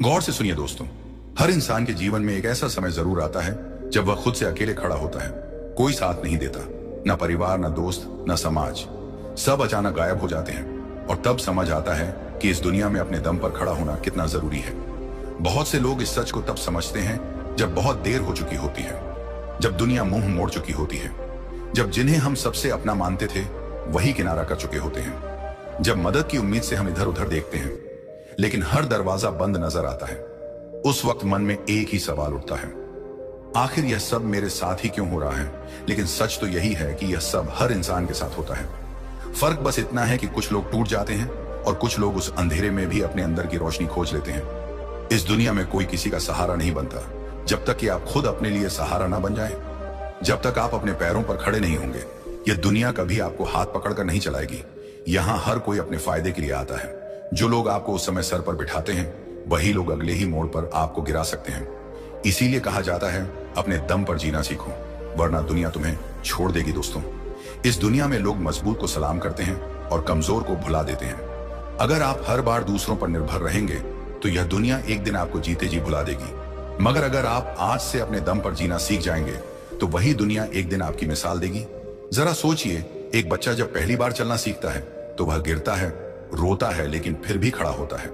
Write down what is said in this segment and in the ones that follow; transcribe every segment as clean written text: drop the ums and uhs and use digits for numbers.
गौर से सुनिए दोस्तों, हर इंसान के जीवन में एक ऐसा समय जरूर आता है जब वह खुद से अकेले खड़ा होता है। कोई साथ नहीं देता, ना परिवार, ना दोस्त, ना समाज। सब अचानक गायब हो जाते हैं और तब समझ आता है कि इस दुनिया में अपने दम पर खड़ा होना कितना जरूरी है। बहुत से लोग इस सच को तब समझते हैं जब बहुत देर हो चुकी होती है, जब दुनिया मुंह मोड़ चुकी होती है, जब जिन्हें हम सबसे अपना मानते थे वही किनारा कर चुके होते हैं, जब मदद की उम्मीद से हम इधर उधर देखते हैं लेकिन हर दरवाजा बंद नजर आता है। उस वक्त मन में एक ही सवाल उठता है, आखिर यह सब मेरे साथ ही क्यों हो रहा है। लेकिन सच तो यही है कि यह सब हर इंसान के साथ होता है। फर्क बस इतना है कि कुछ लोग टूट जाते हैं और कुछ लोग उस अंधेरे में भी अपने अंदर की रोशनी खोज लेते हैं। इस दुनिया में कोई किसी का सहारा नहीं बनता जब तक कि आप खुद अपने लिए सहारा ना बन जाए। जब तक आप अपने पैरों पर खड़े नहीं होंगे, यह दुनिया कभी आपको हाथ पकड़कर नहीं चलाएगी। यहां हर कोई अपने फायदे के लिए आता है। जो लोग आपको उस समय सर पर बिठाते हैं वही लोग अगले ही मोड़ पर आपको गिरा सकते हैं। इसीलिए कहा जाता है, अपने दम पर जीना सीखो, वरना दुनिया तुम्हें छोड़ देगी। दोस्तों, इस दुनिया में लोग मजबूत को सलाम करते हैं और कमजोर को भुला देते हैं। अगर आप हर बार दूसरों पर निर्भर रहेंगे तो यह दुनिया एक दिन आपको जीते जी भुला देगी। मगर अगर आप आज से अपने दम पर जीना सीख जाएंगे तो वही दुनिया एक दिन आपकी मिसाल देगी। जरा सोचिए, एक बच्चा जब पहली बार चलना सीखता है तो वह गिरता है, रोता है, लेकिन फिर भी खड़ा होता है।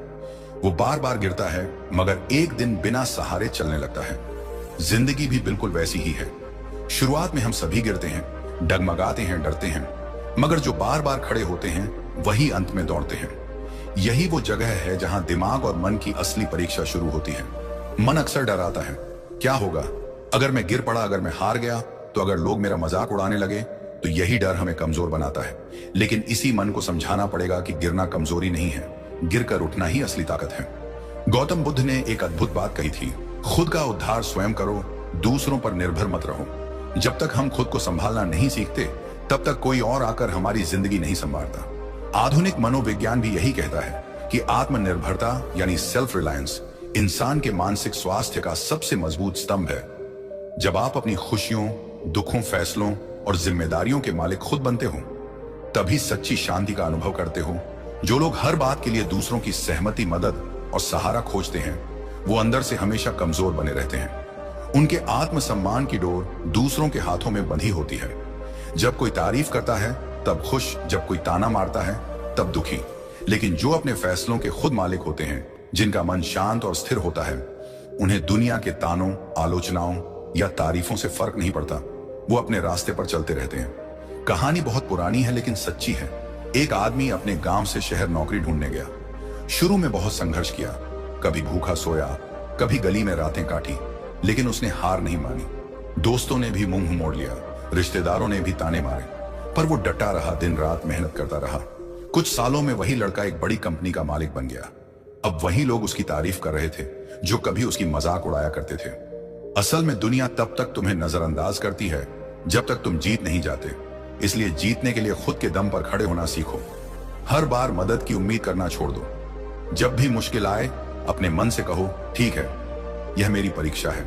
वो बार बार गिरता है मगर एक दिन बिना सहारे चलने लगता है। जिंदगी भी बिल्कुल वैसी ही है। शुरुआत में हम सभी गिरते हैं, डगमगाते हैं, डरते हैं, मगर जो बार बार खड़े होते हैं वही अंत में दौड़ते हैं। यही वो जगह है जहां दिमाग और मन की असली परीक्षा शुरू होती है। मन अक्सर डराता है, क्या होगा अगर मैं गिर पड़ा, अगर मैं हार गया, तो अगर लोग मेरा मजाक उड़ाने लगे। तो यही डर हमें कमजोर बनाता है। लेकिन इसी मन को समझाना पड़ेगा कि गिरना कमजोरी नहीं है, गिरकर उठना ही असली ताकत है। गौतम बुद्ध ने एक अद्भुत बात कही थी, खुद का उद्धार स्वयं करो, दूसरों पर निर्भर मत रहो। जब तक हम खुद को संभालना नहीं सीखते तब तक कोई और आकर हमारी जिंदगी नहीं संभालता। आधुनिक मनोविज्ञान भी यही कहता है कि आत्मनिर्भरता यानी सेल्फ रिलायंस इंसान के मानसिक स्वास्थ्य का सबसे मजबूत स्तंभ है। जब आप अपनी खुशियों, दुखों, फैसलों और जिम्मेदारियों के मालिक खुद बनते हो तभी सच्ची शांति का अनुभव करते हो। जो लोग हर बात के लिए दूसरों की सहमति, मदद और सहारा खोजते हैं वो अंदर से हमेशा कमजोर बने रहते हैं। उनके आत्मसम्मान की डोर दूसरों के हाथों में बंधी होती है। जब कोई तारीफ करता है तब खुश, जब कोई ताना मारता है तब दुखी। लेकिन जो अपने फैसलों के खुद मालिक होते हैं, जिनका मन शांत और स्थिर होता है, उन्हें दुनिया के तानों, आलोचनाओं या तारीफों से फर्क नहीं पड़ता। वो अपने रास्ते पर चलते रहते हैं। कहानी बहुत पुरानी है लेकिन सच्ची है। एक आदमी अपने गांव से शहर नौकरी ढूंढने गया। शुरू में बहुत संघर्ष किया, कभी भूखा सोया, कभी गली में रातें काटी, लेकिन उसने हार नहीं मानी। दोस्तों ने भी मुंह मोड़ लिया, रिश्तेदारों ने भी ताने मारे, पर वो डटा रहा, दिन रात मेहनत करता रहा। कुछ सालों में वही लड़का एक बड़ी कंपनी का मालिक बन गया। अब वही लोग उसकी तारीफ कर रहे थे जो कभी उसकी मजाक उड़ाया करते थे। असल में दुनिया तब तक तुम्हें नजरअंदाज करती है जब तक तुम जीत नहीं जाते। इसलिए जीतने के लिए खुद के दम पर खड़े होना सीखो। हर बार मदद की उम्मीद करना छोड़ दो। जब भी मुश्किल आए अपने मन से कहो, ठीक है, यह मेरी परीक्षा है,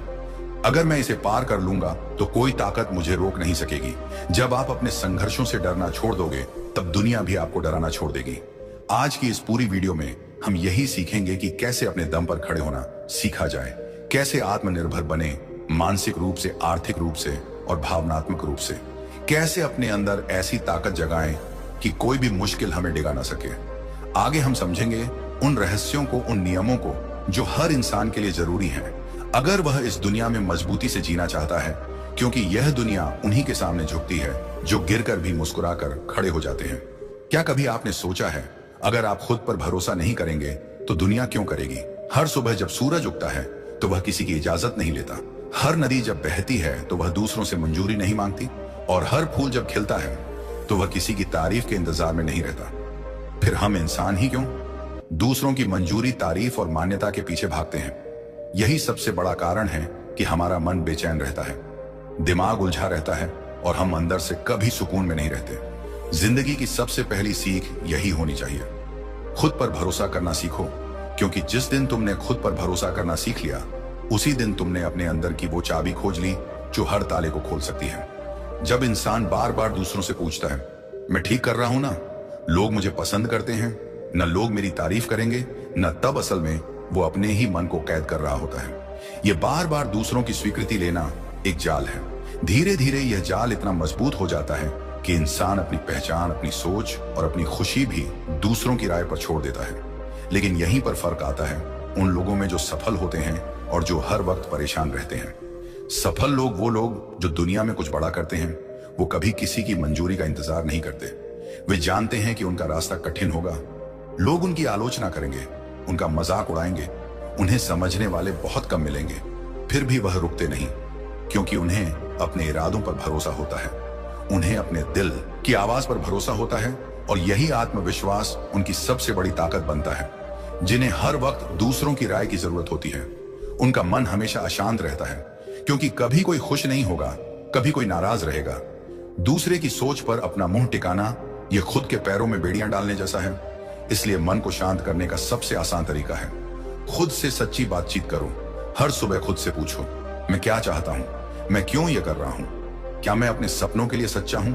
अगर मैं इसे पार कर लूंगा तो कोई ताकत मुझे रोक नहीं सकेगी। जब आप अपने संघर्षों से डरना छोड़ दोगे तब दुनिया भी आपको डराना छोड़ देगी। आज की इस पूरी वीडियो में हम यही सीखेंगे कि कैसे अपने दम पर खड़े होना सीखा जाए, कैसे आत्मनिर्भर बने, मानसिक रूप से, आर्थिक रूप से और भावनात्मक रूप से। कैसे अपने अंदर ऐसी ताकत जगाएं कि कोई भी मुश्किल हमें डिगा ना सके। आगे हम समझेंगे उन रहस्यों को, उन नियमों को जो हर इंसान के लिए जरूरी हैं अगर वह इस दुनिया में मजबूती से जीना चाहता है, क्योंकि यह दुनिया उन्हीं के सामने झुकती है जो गिरकर भी मुस्कुराकर खड़े हो जाते हैं। क्या कभी आपने सोचा है, अगर आप खुद पर भरोसा नहीं करेंगे तो दुनिया क्यों करेगी? हर सुबह जब सूरज उगता है तो वह किसी की इजाजत नहीं लेता। हर नदी जब बहती है तो वह दूसरों से मंजूरी नहीं मांगती। और हर फूल जब खिलता है तो वह किसी की तारीफ के इंतजार में नहीं रहता। फिर हम इंसान ही क्यों दूसरों की मंजूरी, तारीफ और मान्यता के पीछे भागते हैं? यही सबसे बड़ा कारण है कि हमारा मन बेचैन रहता है, दिमाग उलझा रहता है और हम अंदर से कभी सुकून में नहीं रहते। जिंदगी की सबसे पहली सीख यही होनी चाहिए, खुद पर भरोसा करना सीखो। क्योंकि जिस दिन तुमने खुद पर भरोसा करना सीख लिया उसी दिन तुमने अपने अंदर की वो चाबी खोज ली जो हर ताले को खोल सकती है। जब इंसान बार बार दूसरों से पूछता है, मैं ठीक कर रहा हूं ना, लोग मुझे पसंद करते हैं, न लोग मेरी तारीफ करेंगे, न, तब असल में वो अपने ही मन को कैद कर रहा होता है। ये बार बार दूसरों की स्वीकृति लेना एक जाल है। धीरे धीरे यह जाल इतना मजबूत हो जाता है कि इंसान अपनी पहचान, अपनी सोच और अपनी खुशी भी दूसरों की राय पर छोड़ देता है। लेकिन यहीं पर फर्क आता है उन लोगों में जो सफल होते हैं और जो हर वक्त परेशान रहते हैं। सफल लोग वो लोग जो दुनिया में कुछ बड़ा करते हैं। वो कभी किसी की मंजूरी का इंतजार नहीं करते। वे जानते हैं कि उनका रास्ता कठिन होगा, लोग उनकी आलोचना करेंगे, उनका मजाक उड़ाएंगे, उन्हें समझने वाले बहुत कम मिलेंगे। फिर भी वह रुकते नहीं, क्योंकि उन्हें अपने इरादों पर भरोसा होता है, उन्हें अपने दिल की आवाज पर भरोसा होता है। और यही आत्मविश्वास उनकी सबसे बड़ी ताकत बनता है। जिन्हें हर वक्त दूसरों की राय की जरूरत होती है, उनका मन हमेशा अशांत रहता है, क्योंकि कभी कोई खुश नहीं होगा, कभी कोई नाराज रहेगा। दूसरे की सोच पर अपना मुंह टिकाना यह खुद के पैरों में बेड़ियां डालने जैसा है। इसलिए मन को शांत करने का सबसे आसान तरीका है खुद से सच्ची बातचीत करो। हर सुबह खुद से पूछो, मैं क्या चाहता हूं, मैं क्यों ये कर रहा हूं, क्या मैं अपने सपनों के लिए सच्चा हूं।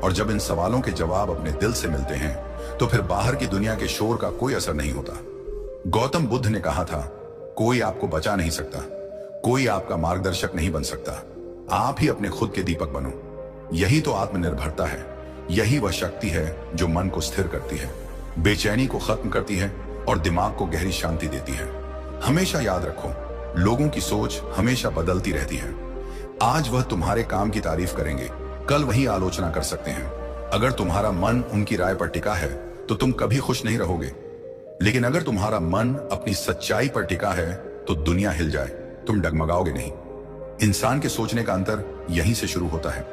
और जब इन सवालों के जवाब अपने दिल से मिलते हैं तो फिर बाहर की दुनिया के शोर का कोई असर नहीं होता। गौतम बुद्ध ने कहा था, कोई आपको बचा नहीं सकता, कोई आपका मार्गदर्शक नहीं बन सकता, आप ही अपने खुद के दीपक बनो। यही तो आत्मनिर्भरता है, यही वह शक्ति है जो मन को स्थिर करती है, बेचैनी को खत्म करती है और दिमाग को गहरी शांति देती है। हमेशा याद रखो, लोगों की सोच हमेशा बदलती रहती है। आज वह तुम्हारे काम की तारीफ करेंगे, कल वही आलोचना कर सकते हैं। अगर तुम्हारा मन उनकी राय पर टिका है तो तुम कभी खुश नहीं रहोगे। लेकिन अगर तुम्हारा मन अपनी सच्चाई पर टिका है तो दुनिया हिल जाए, तुम डगमगाओगे नहीं। इंसान के सोचने का अंतर यहीं से शुरू होता है।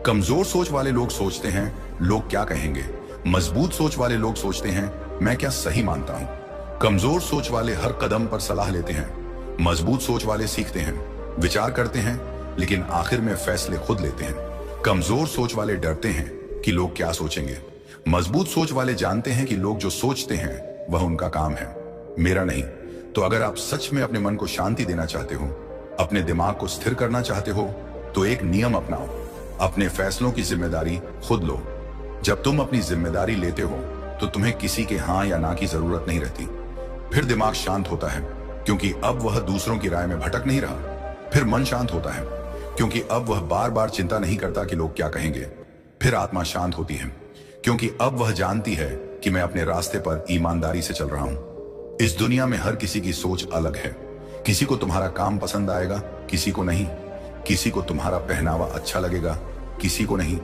कमजोर सोच वाले लोग सोचते हैं, लोग क्या कहेंगे। मजबूत सोच वाले लोग सोचते हैं, मैं क्या सही मानता हूं। कमजोर सोच वाले हर कदम पर सलाह लेते हैं, मजबूत सोच वाले सीखते हैं, विचार करते हैं, लेकिन आखिर में फैसले खुद लेते हैं। कमजोर सोच वाले डरते हैं कि लोग क्या सोचेंगे। मजबूत सोच वाले जानते हैं कि लोग जो सोचते हैं वह उनका काम है, मेरा नहीं। तो अगर आप सच में अपने मन को शांति देना चाहते हो, अपने दिमाग को स्थिर करना चाहते हो, तो एक नियम अपनाओ, अपने फैसलों की जिम्मेदारी खुद लो। जब तुम अपनी जिम्मेदारी लेते हो तो तुम्हें किसी के हाँ या ना की जरूरत नहीं रहती। फिर दिमाग शांत होता है, क्योंकि अब वह दूसरों की राय में भटक नहीं रहा। फिर मन शांत होता है, क्योंकि अब वह बार बार चिंता नहीं करता कि लोग क्या कहेंगे। फिर आत्मा शांत होती है, क्योंकि अब वह जानती है कि मैं अपने रास्ते पर ईमानदारी से चल रहा हूं। इस दुनिया में हर किसी की सोच अलग है। किसी को तुम्हारा काम पसंद आएगा, किसी को नहीं। किसी को तुम्हारा पहनावा अच्छा लगेगा, किसी को नहीं।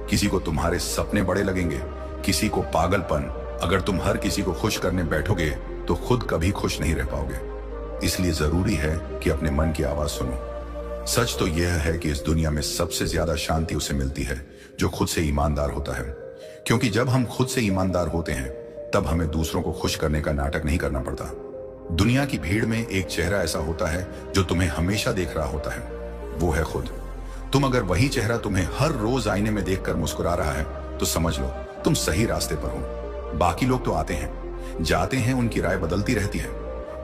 किसी को तुम्हारे सपने बड़े लगेंगे, किसी को पागलपन। अगर तुम हर किसी को खुश करने बैठोगे तो खुद कभी खुश नहीं रह पाओगे। इसलिए जरूरी है कि अपने मन की आवाज सुनो। सच तो यह है कि इस दुनिया में सबसे ज्यादा शांति उसे मिलती है जो खुद से ईमानदार होता है। क्योंकि जब हम खुद से ईमानदार होते हैं तब हमें दूसरों को खुश करने का नाटक नहीं करना पड़ता। दुनिया की भीड़ में एक चेहरा ऐसा होता है जो तुम्हें हमेशा देख रहा होता है, वो है खुद। तुम अगर वही चेहरा तुम्हें हर रोज आईने में देखकर मुस्कुरा रहा है तो समझ लो तुम सही रास्ते पर हो। बाकी लोग तो आते हैं, जाते हैं, उनकी राय बदलती रहती है,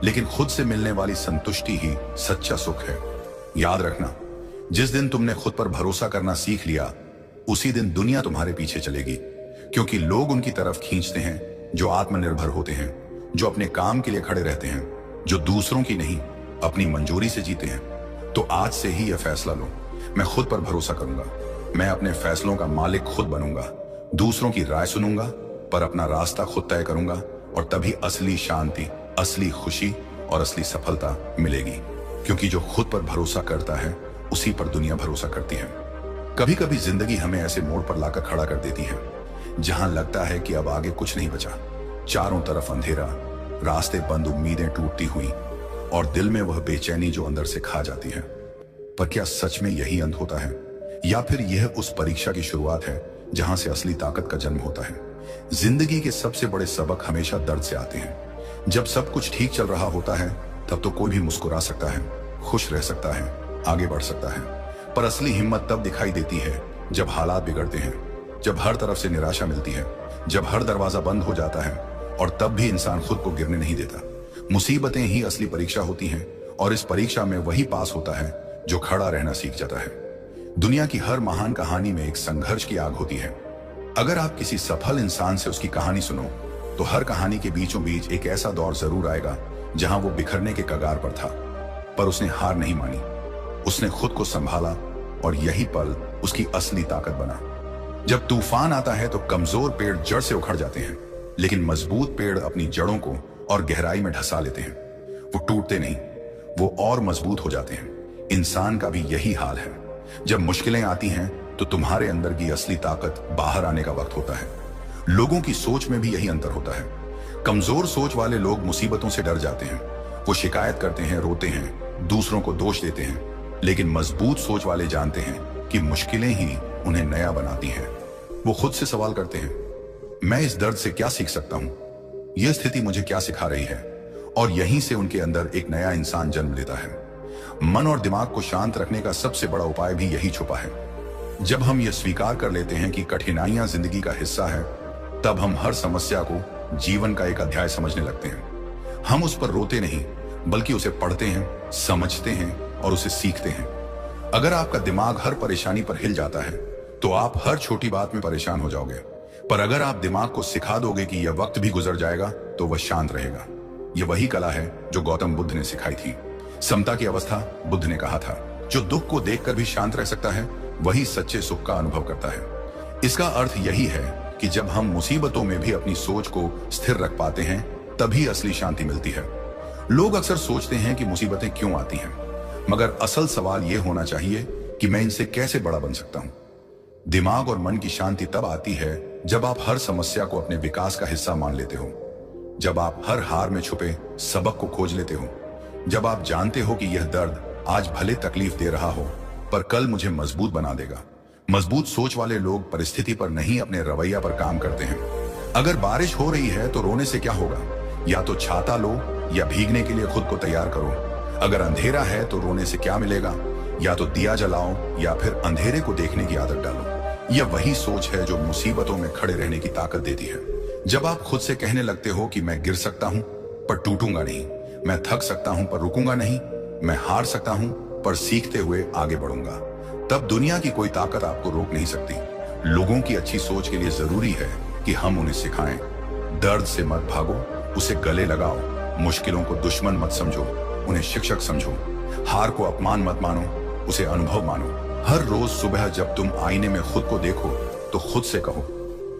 लेकिन खुद से मिलने वाली संतुष्टि ही सच्चा सुख है। याद रखना, जिस दिन तुमने खुद पर भरोसा करना सीख लिया उसी दिन दुनिया तुम्हारे पीछे चलेगी। क्योंकि लोग उनकी तरफ खींचते हैं जो आत्मनिर्भर होते हैं, जो अपने काम के लिए खड़े रहते हैं, जो दूसरों की नहीं अपनी मंजूरी से जीते हैं। तो आज से ही यह फैसला लो, मैं खुद पर भरोसा करूंगा, मैं अपने फैसलों का मालिक खुद बनूंगा, दूसरों की राय सुनूंगा पर अपना रास्ता खुद तय करूंगा। और तभी असली शांति, असली खुशी और असली सफलता मिलेगी। क्योंकि जो खुद पर भरोसा करता है उसी पर दुनिया भरोसा करती है। कभी कभी जिंदगी हमें ऐसे मोड़ पर लाकर खड़ा कर देती है जहां लगता है कि अब आगे कुछ नहीं बचा। चारों तरफ अंधेरा, रास्ते बंद, उम्मीदें टूटती हुई और दिल में वह बेचैनी जो अंदर से खा जाती है। पर क्या सच में यही अंत होता है, या फिर यह उस परीक्षा की शुरुआत है जहां से असली ताकत का जन्म होता है? जिंदगी के सबसे बड़े सबक हमेशा दर्द से आते हैं। जब सब कुछ ठीक चल रहा होता है तब तो कोई भी मुस्कुरा सकता है, खुश रह सकता है, आगे बढ़ सकता है। पर असली हिम्मत तब दिखाई देती है जब हालात बिगड़ते हैं, जब हर तरफ से निराशा मिलती है, जब हर दरवाजा बंद हो जाता है। और तब भी इंसान खुद को गिरने नहीं देता। मुसीबतें ही असली परीक्षा होती हैं और इस परीक्षा में वही पास होता है जो खड़ा रहना सीख जाता है। दुनिया की हर महान कहानी में एक संघर्ष की आग होती है। अगर आप किसी सफल इंसान से उसकी कहानी सुनो तो हर कहानी के बीचों बीच एक ऐसा दौर जरूर आएगा जहां वो बिखरने के कगार पर था, पर उसने हार नहीं मानी। उसने खुद को संभाला और यही पल उसकी असली ताकत बना। जब तूफान आता है तो कमजोर पेड़ जड़ से उखड़ जाते हैं, लेकिन मजबूत पेड़ अपनी जड़ों को और गहराई में ढसा लेते हैं। वो टूटते नहीं, वो और मजबूत हो जाते हैं। इंसान का भी यही हाल है। जब मुश्किलें आती हैं तो तुम्हारे अंदर की असली ताकत बाहर आने का वक्त होता है। लोगों की सोच में भी यही अंतर होता है। कमजोर सोच वाले लोग मुसीबतों से डर जाते हैं, वो शिकायत करते हैं, रोते हैं, दूसरों को दोष देते हैं। लेकिन मजबूत सोच वाले जानते हैं कि मुश्किलें ही उन्हें नया बनाती हैं। वो खुद से सवाल करते हैं, मैं इस दर्द से क्या सीख सकता हूं? यह स्थिति मुझे क्या सिखा रही है? और यहीं से उनके अंदर एक नया इंसान जन्म लेता है। मन और दिमाग को शांत रखने का सबसे बड़ा उपाय भी यही छुपा है। जब हम ये स्वीकार कर लेते हैं कि कठिनाइयां जिंदगी का हिस्सा है, तब हम हर समस्या को जीवन का एक अध्याय समझने लगते हैं। हम उस पर रोते नहीं, बल्कि उसे पढ़ते हैं, समझते हैं और उसे सीखते हैं। अगर आपका दिमाग हर परेशानी पर हिल जाता है तो आप हर छोटी बात में परेशान हो जाओगे। पर अगर आप दिमाग को सिखा दोगे कि यह वक्त भी गुजर जाएगा, तो वह शांत रहेगा। यह वही कला है जो गौतम बुद्ध ने सिखाई थी। समता की अवस्था बुद्ध ने कहा था। जो दुख को देखकर भी शांत रह सकता है, वही सच्चे सुख का अनुभव करता है। इसका अर्थ यही है कि जब हम मुसीबतों में भी अपनी सोच को स्थिर रख पाते हैं, तभी असली शांति मिलती है। लोग अक्सर सोचते हैं कि मुसीबतें क्यों आती हैं, मगर असल सवाल यह होना चाहिए कि मैं इनसे कैसे बड़ा बन सकता हूं। दिमाग और मन की शांति तब आती है जब आप हर समस्या को अपने विकास का हिस्सा मान लेते हो, जब आप हर हार में छुपे सबक को खोज लेते हो, जब आप जानते हो कि यह दर्द आज भले तकलीफ दे रहा हो, पर कल मुझे मजबूत बना देगा। मजबूत सोच वाले लोग परिस्थिति पर नहीं, अपने रवैया पर काम करते हैं। अगर बारिश हो रही है तो रोने से क्या होगा? या तो छाता लो या भीगने के लिए खुद को तैयार करो। अगर अंधेरा है तो रोने से क्या मिलेगा? या तो दिया जलाओ या फिर अंधेरे को देखने की आदत डालो। यह वही सोच है जो मुसीबतों में खड़े रहने की ताकत देती है। जब आप खुद से कहने लगते हो कि मैं गिर सकता हूं पर टूटूंगा नहीं, मैं थक सकता हूं पर रुकूंगा नहीं, मैं हार सकता हूं पर सीखते हुए आगे बढ़ूंगा, तब दुनिया की कोई ताकत आपको रोक नहीं सकती। लोगों की अच्छी सोच के लिए जरूरी है कि हम उन्हें सिखाएं। दर्द से मत भागो, उसे गले लगाओ। मुश्किलों को दुश्मन मत समझो, उन्हें शिक्षक समझो। हार को अपमान मत मानो, उसे अनुभव मानो। हर रोज सुबह जब तुम आईने में खुद को देखो तो खुद से कहो,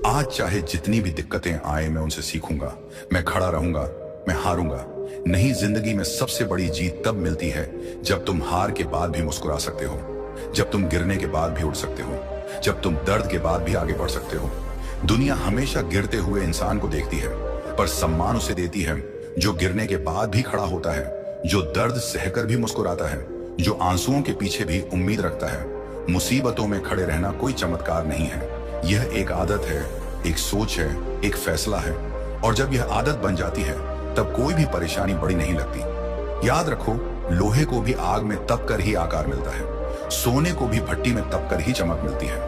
आज चाहे जितनी भी दिक्कतें आए मैं उनसे सीखूंगा, मैं खड़ा रहूंगा, मैं हारूंगा नहीं। जिंदगी में सबसे बड़ी जीत तब मिलती है जब तुम हार के बाद भी मुस्कुरा सकते हो, जब तुम गिरने के बाद भी उठ सकते हो, जब तुम दर्द के बाद भी आगे बढ़ सकते हो। दुनिया हमेशा गिरते हुए इंसान को देखती है, पर सम्मान उसे देती है जो गिरने के बाद भी खड़ा होता है, जो दर्द सहकर भी मुस्कुराता है, जो आंसुओं के पीछे भी उम्मीद रखता है। मुसीबतों में खड़े रहना कोई चमत्कार नहीं है, यह एक आदत है, एक सोच है, एक फैसला है। और जब यह आदत बन जाती है तब कोई भी परेशानी बड़ी नहीं लगती। याद रखो, लोहे को भी आग में तप कर ही आकार मिलता है, सोने को भी भट्टी में तप कर ही चमक मिलती है,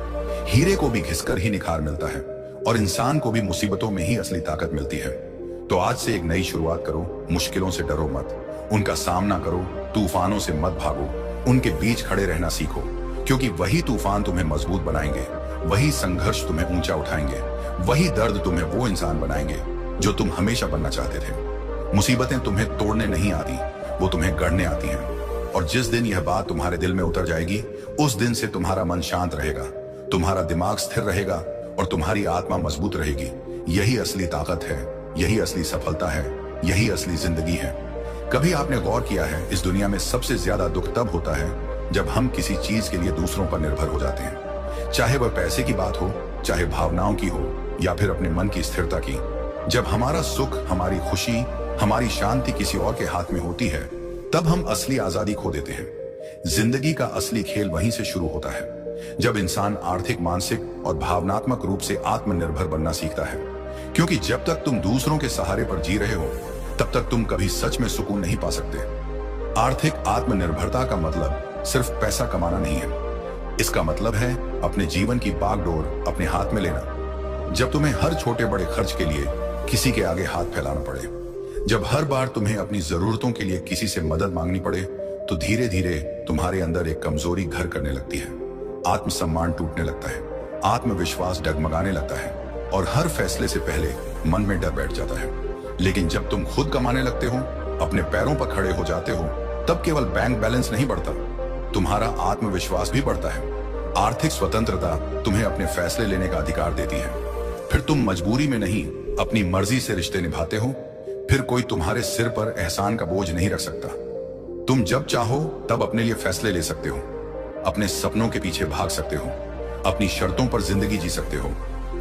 हीरे को भी घिसकर ही निखार मिलता है, और इंसान को भी मुसीबतों में ही असली ताकत मिलती है। तो आज से एक नई शुरुआत करो। मुश्किलों से डरो मत, उनका सामना करो। तूफानों से मत भागो, उनके बीच खड़े रहना सीखो, क्योंकि वही तूफान तुम्हें मजबूत बनाएंगे, वही संघर्ष तुम्हें ऊंचा उठाएंगे, वही दर्द तुम्हें वो इंसान बनाएंगे जो तुम हमेशा बनना चाहते थे। मुसीबतें तुम्हें तोड़ने नहीं आती, वो तुम्हें गढ़ने आती हैं। और जिस दिन यह बात तुम्हारे दिल में उतर जाएगी, उस दिन से तुम्हारा मन शांत रहेगा, तुम्हारा दिमाग स्थिर रहेगा और तुम्हारी आत्मा मजबूत रहेगी। यही असली ताकत है, यही असली सफलता है, यही असली जिंदगी है। कभी आपने गौर किया है, इस दुनिया में सबसे ज्यादा दुख तब होता है जब हम किसी चीज के लिए दूसरों पर निर्भर हो जाते हैं। चाहे वह पैसे की बात हो, चाहे भावनाओं की हो, या फिर अपने मन की स्थिरता की। जब हमारा सुख, हमारी खुशी, हमारी शांति किसी और के हाथ में होती है, तब हम असली आजादी खो देते हैं। जिंदगी का असली खेल वहीं से शुरू होता है, जब इंसान आर्थिक, मानसिक और भावनात्मक रूप से आत्मनिर्भर बनना सीखता है। क्योंकि जब तक तुम दूसरों के सहारे पर जी रहे हो, तब तक तुम कभी सच में सुकून नहीं पा सकते। आर्थिक आत्मनिर्भरता का मतलब सिर्फ पैसा कमाना नहीं है, इसका मतलब है अपने जीवन की बागडोर अपने हाथ में लेना। जब तुम्हें हर छोटे बड़े खर्च के लिए किसी के आगे हाथ फैलाना पड़े, जब हर बार तुम्हें अपनी जरूरतों के लिए किसी से मदद मांगनी पड़े, तो धीरे धीरे तुम्हारे अंदर एक कमजोरी घर करने लगती है। आत्मसम्मान टूटने लगता है, आत्मविश्वास डगमगाने लगता है और हर फैसले से पहले मन में डर बैठ जाता है। लेकिन जब तुम खुद कमाने लगते हो, अपने पैरों पर खड़े हो जाते हो, तब केवल बैंक बैलेंस नहीं बढ़ता, तुम्हारा आत्मविश्वास भी बढ़ता है। आर्थिक स्वतंत्रता तुम्हें अपने फैसले लेने का अधिकार देती है। फिर तुम मजबूरी में नहीं, अपनी मर्जी से रिश्ते निभाते हो। फिर कोई तुम्हारे सिर पर एहसान का बोझ नहीं रख सकता। तुम जब चाहो तब अपने लिए फैसले ले सकते हो, अपने सपनों के पीछे भाग सकते हो, अपनी शर्तों पर जिंदगी जी सकते हो।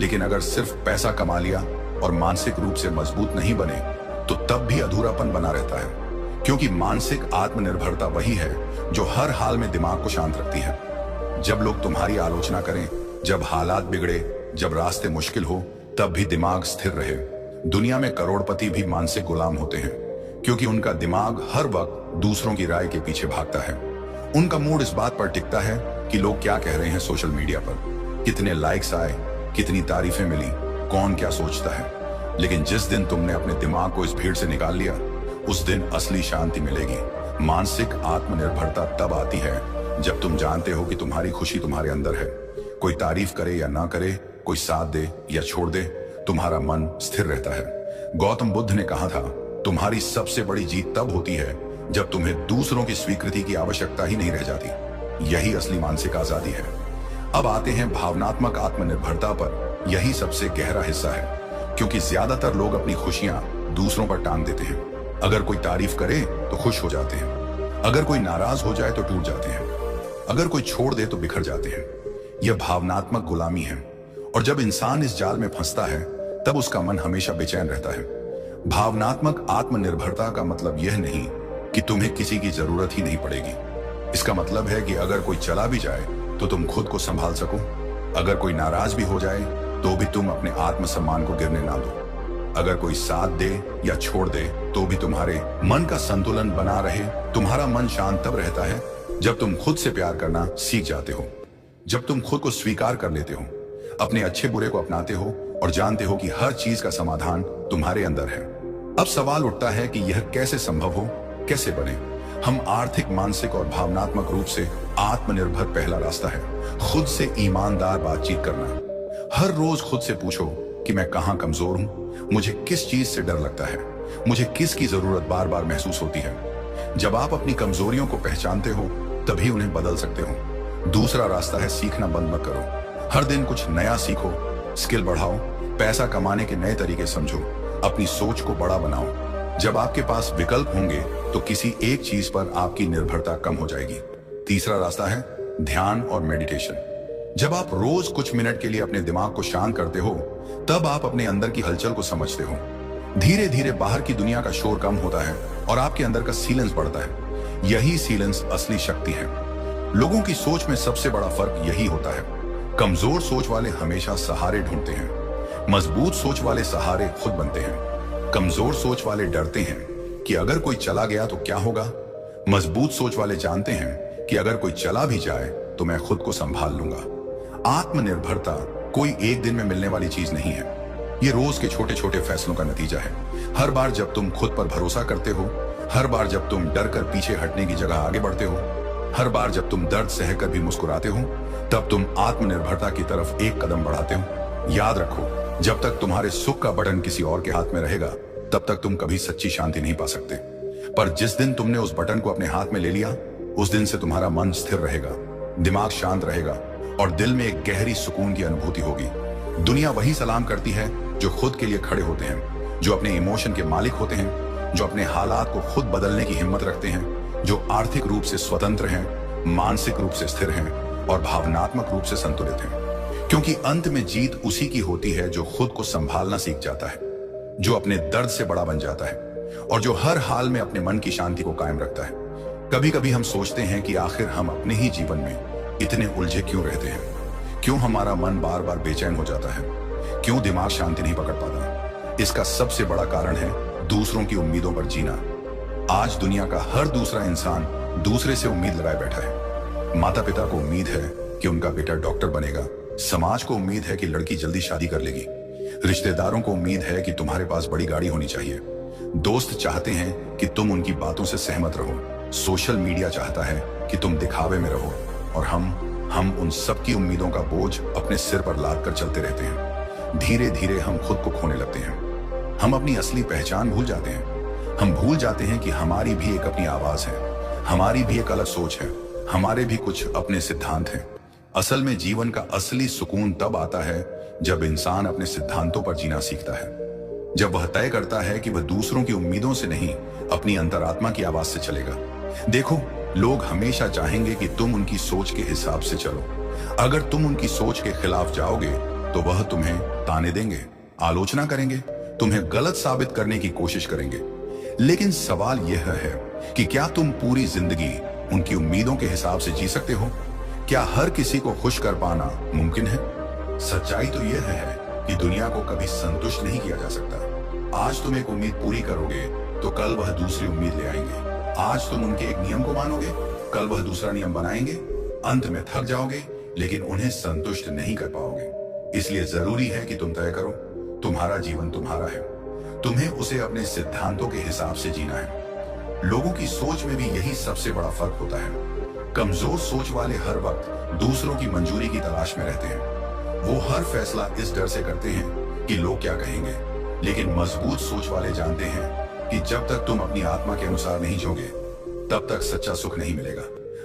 लेकिन अगर सिर्फ पैसा कमा लिया और मानसिक रूप से मजबूत नहीं बने, तो तब भी अधूरापन बना रहता है। क्योंकि मानसिक आत्मनिर्भरता वही है जो हर हाल में दिमाग को शांत रखती है। जब लोग तुम्हारी आलोचना करें, जब हालात बिगड़े, जब रास्ते मुश्किल हो, तब भी दिमाग स्थिर रहे। दुनिया में करोड़पति भी मानसिक गुलाम होते हैं, क्योंकि उनका दिमाग हर वक्त दूसरों की राय के पीछे भागता है। उनका मूड इस बात पर टिकता है कि लोग क्या कह रहे हैं सोशल मीडिया पर, कितने लाइक्स आए, कितनी तारीफें मिली, कौन क्या सोचता है। लेकिन जिस दिन तुमने अपने दिमाग को इस भीड़ से निकाल लिया, उस दिन असली शांति मिलेगी। मानसिक आत्मनिर्भरता तब आती है जब तुम जानते हो कि तुम्हारी खुशी तुम्हारे अंदर है। कोई तारीफ करे या ना करे, कोई साथ दे या छोड़ दे, तुम्हारा मन स्थिर रहता है। गौतम बुद्ध ने कहा था, तुम्हारी सबसे बड़ी जीत तब होती है जब तुम्हें दूसरों की स्वीकृति की आवश्यकता ही नहीं रह जाती। यही असली मानसिक आजादी है। अब आते हैं भावनात्मक आत्मनिर्भरता पर। यही सबसे गहरा हिस्सा है, क्योंकि ज्यादातर लोग अपनी खुशियां दूसरों पर टांग देते हैं। अगर कोई तारीफ करे तो खुश हो जाते हैं, अगर कोई नाराज हो जाए तो टूट जाते हैं, अगर कोई छोड़ दे तो बिखर जाते हैं। यह भावनात्मक गुलामी है, और जब इंसान इस जाल में फंसता है, तब उसका मन हमेशा बेचैन रहता है। भावनात्मक आत्मनिर्भरता का मतलब यह नहीं कि तुम्हें किसी की जरूरत ही नहीं पड़ेगी। इसका मतलब है कि अगर कोई चला भी जाए तो तुम खुद को संभाल सको। अगर कोई नाराज भी हो जाए तो भी तुम अपने आत्मसम्मान को गिरने ना दो। अगर कोई साथ दे या छोड़ दे तो भी तुम्हारे मन का संतुलन बना रहे। तुम्हारा मन शांत तब रहता है जब तुम खुद से प्यार करना सीख जाते हो, जब तुम खुद को स्वीकार कर लेते हो, अपने अच्छे बुरे को अपनाते हो और जानते हो कि हर चीज का समाधान तुम्हारे अंदर है। अब सवाल उठता है कि यह कैसे संभव हो, कैसे बने। हम आर्थिक, मानसिक और भावनात्मक रूप से आत्मनिर्भर पहला रास्ता है खुद से ईमानदार बातचीत करना। हर रोज खुद से पूछो कि मैं कहाँ कमजोर हूँ, मुझे किस चीज से डर लगता है, मुझे किसकी जरूरत बार बार महसूस होती है। जब आप अपनी कमजोरियों को पहचानते हो, तभी उन्हें बदल सकते हो। दूसरा रास्ता है सीखना बंद मत करो। हर दिन कुछ नया सीखो, स्किल बढ़ाओ, पैसा कमाने के नए तरीके समझो, अपनी सोच को बड़ा बनाओ। जब आपके पास विकल्प होंगे तो किसी एक चीज पर आपकी निर्भरता कम हो जाएगी। तीसरा रास्ता है ध्यान और मेडिटेशन। जब आप रोज कुछ मिनट के लिए अपने दिमाग को शांत करते हो, तब आप अपने अंदर की हलचल को समझते हो। धीरे धीरे बाहर की दुनिया का शोर कम होता है और आपके अंदर का सीलेंस बढ़ता है। यही सीलेंस असली शक्ति है। लोगों की सोच में सबसे बड़ा फर्क यही होता है। कमजोर सोच वाले हमेशा सहारे ढूंढते हैं, मजबूत सोच वाले सहारे खुद बनते हैं। कमजोर सोच वाले डरते हैं कि अगर कोई चला गया तो क्या होगा। मजबूत सोच वाले जानते हैं कि अगर कोई चला भी जाए तो मैं खुद को संभाल लूंगा। आत्मनिर्भरता कोई एक दिन में मिलने वाली चीज नहीं है। ये रोज के छोटे छोटे फैसलों का नतीजा है। हर बार जब तुम खुद पर भरोसा करते हो, हर बार जब तुम डर कर पीछे हटने की जगह आगे बढ़ते हो, हर बार जब तुम दर्द सहकर भी मुस्कुराते हो, तब तुम आत्मनिर्भरता की तरफ एक कदम बढ़ाते हो। याद रखो, जब तक तुम्हारे सुख का बटन किसी और के हाथ में रहेगा, तब तक तुम कभी सच्ची शांति नहीं पा सकते। पर जिस दिन तुमने उस बटन को अपने हाथ में ले लिया, उस दिन से तुम्हारा मन स्थिर रहेगा, दिमाग शांत रहेगा और दिल में एक गहरी सुकून की अनुभूति होगी। दुनिया वही सलाम करती है जो खुद के लिए खड़े होते हैं, जो अपने इमोशन के मालिक होते हैं, जो अपने हालात को खुद बदलने की हिम्मत रखते हैं, जो आर्थिक रूप से स्वतंत्र हैं, मानसिक रूप से स्थिर हैं और भावनात्मक रूप से संतुलित हैं। क्योंकि अंत में जीत उसी की होती है जो खुद को संभालना सीख जाता है, जो अपने दर्द से बड़ा बन जाता है और जो हर हाल में अपने मन की शांति को कायम रखता है। कभी कभी हम सोचते हैं कि आखिर हम अपने ही जीवन में इतने उलझे क्यों रहते हैं, क्यों हमारा मन बार बार बेचैन हो जाता है, क्यों दिमाग शांति नहीं पकड़ पाता। इसका सबसे बड़ा कारण है दूसरों की उम्मीदों पर जीना। आज दुनिया का हर दूसरा इंसान दूसरे से उम्मीद लगाए बैठा है। माता पिता को उम्मीद है कि उनका बेटा डॉक्टर बनेगा, समाज को उम्मीद है कि लड़की जल्दी शादी कर लेगी, रिश्तेदारों को उम्मीद है कि तुम्हारे पास बड़ी गाड़ी होनी चाहिए, दोस्त चाहते हैं कि तुम उनकी बातों से सहमत रहो, सोशल मीडिया चाहता है कि तुम दिखावे में रहो और हम उन सब की उम्मीदों का बोझ अपने सिर पर लाद कर चलते रहते हैं। धीरे धीरे हम खुद को खोने लगते हैं, हम अपनी असली पहचान भूल जाते हैं, हम भूल जाते हैं कि हमारी भी एक अपनी आवाज है, हमारी भी एक अलग सोच है, हमारे भी कुछ अपने सिद्धांत हैं। असल में जीवन का असली सुकून तब आता है जब इंसान अपने सिद्धांतों पर जीना सीखता है, जब वह तय करता है कि वह दूसरों की उम्मीदों से नहीं, अपनी अंतरात्मा की आवाज से चलेगा। देखो, लोग हमेशा चाहेंगे कि तुम उनकी सोच के हिसाब से चलो। अगर तुम उनकी सोच के खिलाफ जाओगे तो वह तुम्हें ताने देंगे, आलोचना करेंगे, तुम्हें गलत साबित करने की कोशिश करेंगे। लेकिन सवाल यह है कि क्या तुम पूरी जिंदगी उनकी उम्मीदों के हिसाब से जी सकते हो? क्या हर किसी को खुश कर पाना मुमकिन है? सच्चाई तो यह है कि दुनिया को कभी संतुष्ट नहीं किया जा सकता। आज तुम एक उम्मीद पूरी करोगे तो कल वह दूसरी उम्मीद ले आएंगे। आज तुम उनके एक नियम को मानोगे, कल वह दूसरा नियम बनाएंगे। अंत में थक जाओगे, लेकिन उन्हें संतुष्ट नहीं कर पाओगे। इसलिए जरूरी है कि तुम तय करो, तुम्हारा जीवन तुम्हारा है, तुम्हें उसे अपने सिद्धांतों के हिसाब से जीना है। लोगों की सोच में भी यही सबसे बड़ा फर्क होता है। कमजोर सोच वाले हर वक्त दूसरों की मंजूरी की तलाश में रहते हैं। वो हर फैसला इस डर से करते हैं कि लोग क्या कहेंगे। लेकिन मजबूत सोच वाले जानते हैं कि जब तक तुम अपनी आत्मा के अनुसार नहीं जोगे, तब तक सच्चा सुख नहीं मिलेगा।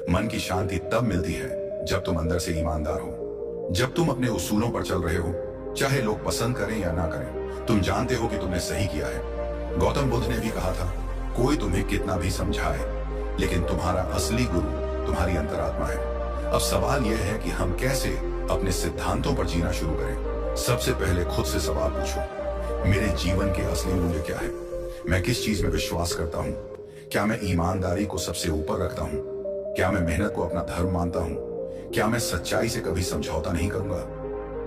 मन की शांति तब मिलती है जब तुम अंदर से ईमानदार हो, जब तुम अपने उसूलों पर चल रहे हो, चाहे लोग पसंद करें या ना करें। तुम जानते हो कि तुमने सही किया है। गौतम बुद्ध ने भी कहा था, कोई तुम्हें कितना भी समझाए, लेकिन तुम्हारा असली गुरु तुम्हारी अंतरात्मा है। अब सवाल यह है कि हम कैसे अपने सिद्धांतों पर जीना शुरू करें। सबसे पहले खुद से सवाल पूछो, मेरे जीवन के असली मूल्य क्या है? मैं किस चीज में विश्वास करता हूँ? क्या मैं ईमानदारी को सबसे ऊपर रखता हूँ? क्या मैं मेहनत को अपना धर्म मानता हूँ? क्या मैं सच्चाई से कभी समझौता नहीं करूंगा?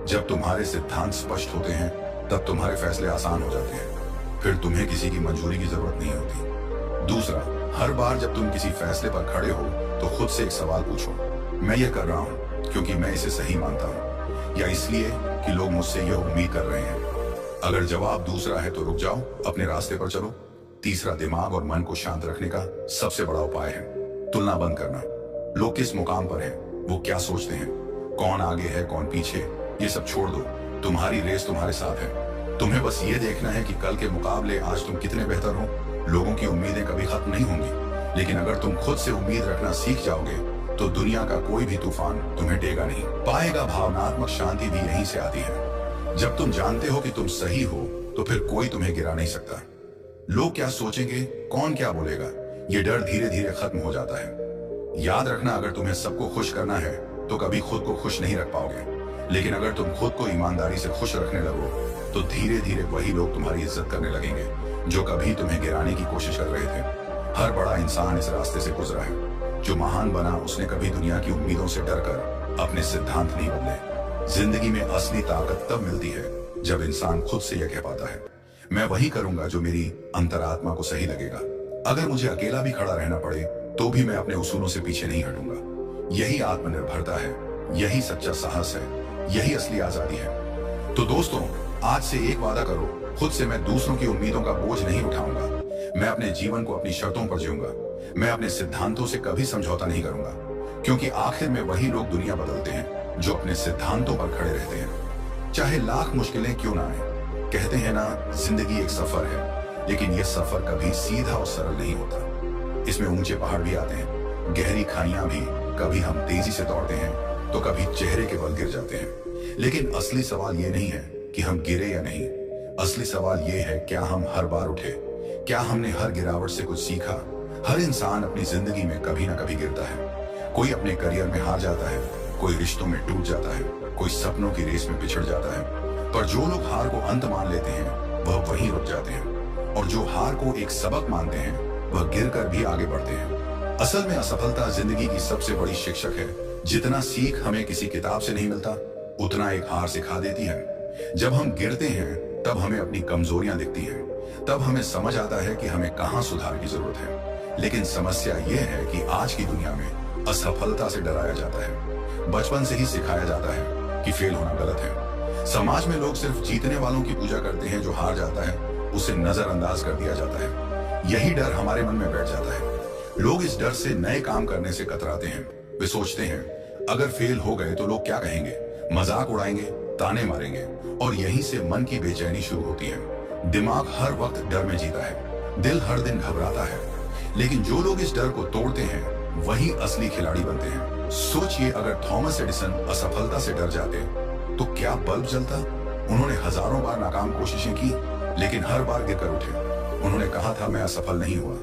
जब तुम्हारे सिद्धांत स्पष्ट होते हैं, तब तुम्हारे फैसले आसान हो जाते हैं। फिर तुम्हें किसी की मंजूरी की जरूरत नहीं होती। दूसरा, हर बार जब तुम किसी फैसले पर खड़े हो तो खुद से एक सवाल पूछो, मैं ये कर रहा हूँ क्योंकि मैं इसे सही मानता हूँ, या इसलिए कि लोग मुझसे यह उम्मीद कर रहे हैं? अगर जवाब दूसरा है तो रुक जाओ, अपने रास्ते पर चलो। तीसरा, दिमाग और मन को शांत रखने का सबसे बड़ा उपाय है तुलना बंद करना। लोग किस मुकाम पर हैं, वो क्या सोचते हैं, कौन आगे है कौन पीछे, ये सब छोड़ दो। तुम्हारी रेस तुम्हारे साथ है। तुम्हें बस ये देखना है कि कल के मुकाबले आज तुम कितने बेहतर हो। लोगों की उम्मीदें कभी खत्म नहीं होंगी, लेकिन अगर तुम खुद से उम्मीद रखना सीख जाओगे तो दुनिया का कोई भी तूफान तुम्हें टेगा नहीं पाएगा। भावनात्मक शांति भी यहीं से आती है। जब तुम जानते हो कि तुम सही हो तो फिर कोई तुम्हें गिरा नहीं सकता। लोग क्या सोचेंगे, कौन क्या बोलेगा, ये डर धीरे धीरे खत्म हो जाता है। याद रखना, अगर तुम्हें सबको खुश करना है तो कभी खुद को खुश नहीं रख पाओगे। लेकिन अगर तुम खुद को ईमानदारी से खुश रखने लगो तो धीरे धीरे वही लोग तुम्हारी इज्जत करने लगेंगे जो कभी तुम्हें गिराने की कोशिश कर रहे थे। हर बड़ा इंसान इस रास्ते से गुजरा है। जो महान बना, उसने कभी दुनिया की उम्मीदों से डरकर अपने सिद्धांत नहीं बदले। जिंदगी में असली ताकत तब मिलती है जब इंसान खुद से यह कह पाता है, मैं वही करूंगा जो मेरी अंतरात्मा को सही लगेगा। अगर मुझे अकेला भी खड़ा रहना पड़े तो भी मैं अपने उसूलों से पीछे नहीं हटूंगा। यही आत्मनिर्भरता है, यही सच्चा साहस है, यही असली आजादी है। तो दोस्तों, आज से एक वादा करो खुद से, मैं दूसरों की उम्मीदों का बोझ नहीं उठाऊंगा। मैं अपने जीवन को अपनी शर्तों पर जीऊंगा। मैं अपने सिद्धांतों से कभी समझौता नहीं करूंगा, क्योंकि आखिर में वही लोग दुनिया बदलते हैं जो अपने सिद्धांतों पर खड़े रहते हैं, चाहे लाख मुश्किलें क्यों ना आए। कहते हैं ना, जिंदगी एक सफर है, लेकिन यह सफर कभी सीधा और सरल नहीं होता। इसमें ऊंचे पहाड़ भी आते हैं, गहरी खाइयां भी। कभी हम तेजी से दौड़ते हैं तो कभी चेहरे के बल गिर जाते हैं। लेकिन असली सवाल ये नहीं है कि हम गिरे या नहीं। असली सवाल ये है, क्या हम हर बार उठे? क्या हमने हर गिरावट से कुछ सीखा? हर इंसान अपनी जिंदगी में कभी ना कभी गिरता है। कोई अपने करियर में हार जाता है, कोई रिश्तों में टूट जाता है, कोई सपनों की रेस में पिछड़ जाता है। पर जो लोग हार को अंत मान लेते हैं वह वहीं रुक जाते हैं, और जो हार को एक सबक मानते हैं वह गिरकर भी आगे बढ़ते हैं। असल में असफलता जिंदगी की सबसे बड़ी शिक्षक है। जितना सीख हमें किसी किताब से नहीं मिलता, उतना एक हार सिखा देती है। जब हम गिरते हैं तब हमें अपनी कमजोरियां दिखती हैं, तब हमें समझ आता है कि हमें कहां सुधार की जरूरत है। लेकिन समस्या यह है कि आज की दुनिया में असफलता से डराया जाता है। बचपन से ही सिखाया जाता है कि फेल होना गलत है। समाज में लोग सिर्फ जीतने वालों की पूजा करते हैं, जो हार जाता है उसे नजरअंदाज कर दिया जाता है। यही डर हमारे मन में बैठ जाता है। लोग इस डर से नए काम करने से कतराते हैं। वे सोचते हैं, अगर फेल हो गए तो लोग क्या कहेंगे, मजाक उड़ाएंगे, ताने मारेंगे, और यहीं से मन की बेचैनी शुरू होती है। दिमाग हर वक्त डर में जीता है। दिल हर दिन घबराता है, लेकिन जो लोग इस डर को तोड़ते हैं वही असली खिलाड़ी बनते हैं। सोचिए, अगर थॉमस एडिसन असफलता से डर जाते तो क्या बल्ब जलता? उन्होंने हजारों बार नाकाम कोशिशें की, लेकिन हर बार गिरकर उठे। उन्होंने कहा था, मैं असफल नहीं हुआ,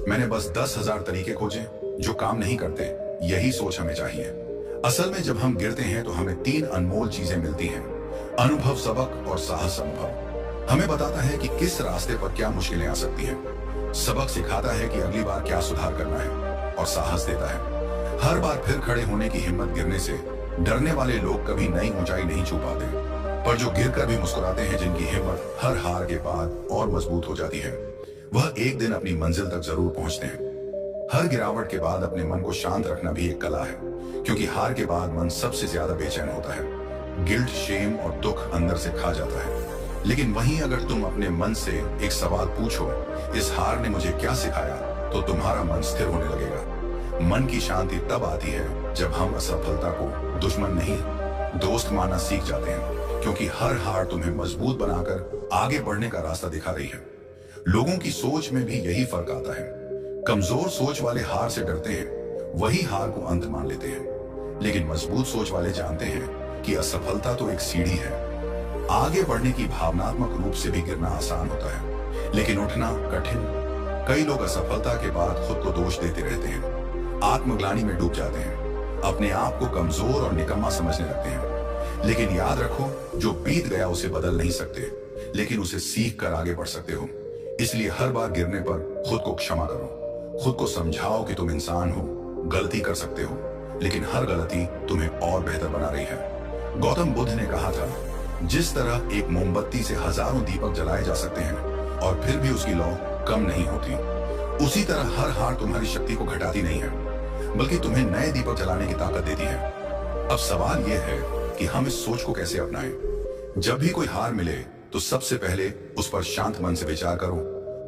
मैंने बस 10,000 तरीके खोजे जो काम नहीं करते। यही सोच हमें चाहिए। असल में जब हम गिरते हैं तो हमें 3 अनमोल चीजें मिलती हैं: अनुभव, सबक और साहस। अनुभव हमें बताता है कि किस रास्ते पर क्या मुश्किलें आ सकती हैं। सबक सिखाता है कि अगली बार क्या सुधार करना है, और साहस देता है हर बार फिर खड़े होने की हिम्मत। गिरने से डरने वाले लोग कभी नई ऊंचाई नहीं छू पाते, पर जो गिरकर भी मुस्कुराते हैं, जिनकी हिम्मत हर हार के बाद और मजबूत हो जाती है, वह एक दिन अपनी मंजिल तक जरूर पहुंचते हैं। हर गिरावट के बाद अपने मन को शांत रखना भी एक कला है, क्योंकि हार के बाद मन सबसे ज्यादा बेचैन होता है। गिल्ट, शेम और दुख अंदर से खा जाता है। लेकिन वहीं अगर तुम अपने मन से एक सवाल पूछो, इस हार ने मुझे क्या सिखाया, तो तुम्हारा मन स्थिर होने लगेगा। मन की शांति तब आती है जब हम असफलता को दुश्मन नहीं, दोस्त मानना सीख जाते हैं, क्योंकि हर हार तुम्हें मजबूत बनाकर आगे बढ़ने का रास्ता दिखा रही है। लोगों की सोच में भी यही फर्क आता है। कमजोर सोच वाले हार से डरते हैं, वही हार को अंत मान लेते हैं। लेकिन मजबूत सोच वाले जानते हैं कि असफलता तो एक सीढ़ी है। आगे बढ़ने की भावनात्मक रूप से भी गिरना आसान होता है, लेकिन उठना कठिन। कई लोग असफलता के बाद खुद को दोष देते रहते हैं, आत्मग्लानि में डूब जाते हैं, अपने आप को कमजोर और निकम्मा समझने लगते हैं। लेकिन याद रखो, जो बीत गया उसे बदल नहीं सकते, लेकिन उसे सीख कर आगे बढ़ सकते हो। इसलिए हर बार गिरने पर खुद को क्षमा करो, खुद को समझाओ कि तुम इंसान हो, गलती कर सकते हो, लेकिन हर गलती तुम्हें और बेहतर बना रही है। गौतम बुद्ध ने कहा था, जिस तरह एक मोमबत्ती से हजारों दीपक जलाए जा सकते हैं और फिर भी उसकी लौ कम नहीं होती, उसी तरह हर हार तुम्हारी शक्ति को घटाती नहीं है, बल्कि तुम्हें नए दीपक जलाने की ताकत देती है। अब सवाल यह है कि हम इस सोच को कैसे अपनाएं। जब भी कोई हार मिले तो सबसे पहले उस पर शांत मन से विचार करो,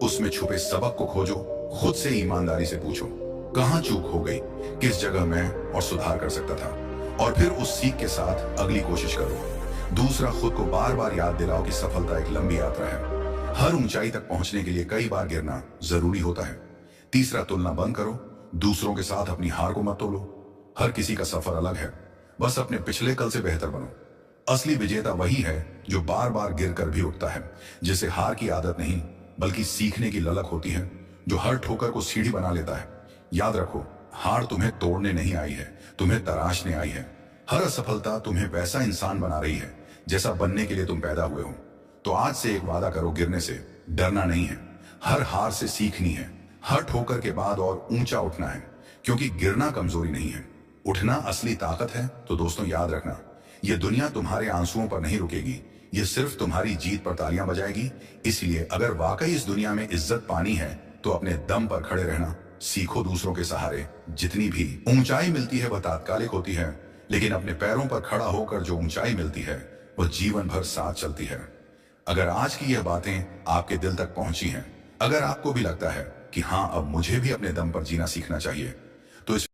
उसमें छुपे सबक को खोजो, खुद से ईमानदारी से पूछो, कहां चूक हो गई, किस जगह मैं और सुधार कर सकता था, और फिर उस सीख के साथ अगली कोशिश करो। दूसरा, खुद को बार बार याद दिलाओ कि सफलता एक लंबी यात्रा है। हर ऊंचाई तक पहुंचने के लिए कई बार गिरना जरूरी होता है। तीसरा, तुलना बंद करो, दूसरों के साथ अपनी हार को मत तोलो। हर किसी का सफर अलग है, बस अपने पिछले कल से बेहतर बनो। असली विजेता वही है जो बार बार गिरकर भी उठता है, जिसे हार की आदत नहीं बल्कि सीखने की ललक होती है, जो हर ठोकर को सीढ़ी बना लेता है। याद रखो, हार तुम्हें तोड़ने नहीं आई है, तुम्हें तराशने आई है। हर असफलता तुम्हें वैसा इंसान बना रही है जैसा बनने के लिए तुम पैदा हुए हो। तो आज से एक वादा करो, गिरने से डरना नहीं है, हर हार से सीखनी है, हर ठोकर के बाद और ऊंचा उठना है, क्योंकि गिरना कमजोरी नहीं है, उठना असली ताकत है। तो दोस्तों, याद रखना, यह दुनिया तुम्हारे आंसुओं पर नहीं रुकेगी, यह सिर्फ तुम्हारी जीत पर तालियां बजाएगी। इसलिए अगर वाकई इस दुनिया में इज्जत पानी है तो अपने दम पर खड़े रहना सीखो। दूसरों के सहारे जितनी भी ऊंचाई मिलती है वह तात्कालिक होती है, लेकिन अपने पैरों पर खड़ा होकर जो ऊंचाई मिलती है वह जीवन भर साथ चलती है। अगर आज की यह बातें आपके दिल तक पहुंची हैं, अगर आपको भी लगता है कि हाँ, अब मुझे भी अपने दम पर जीना सीखना चाहिए, तो इस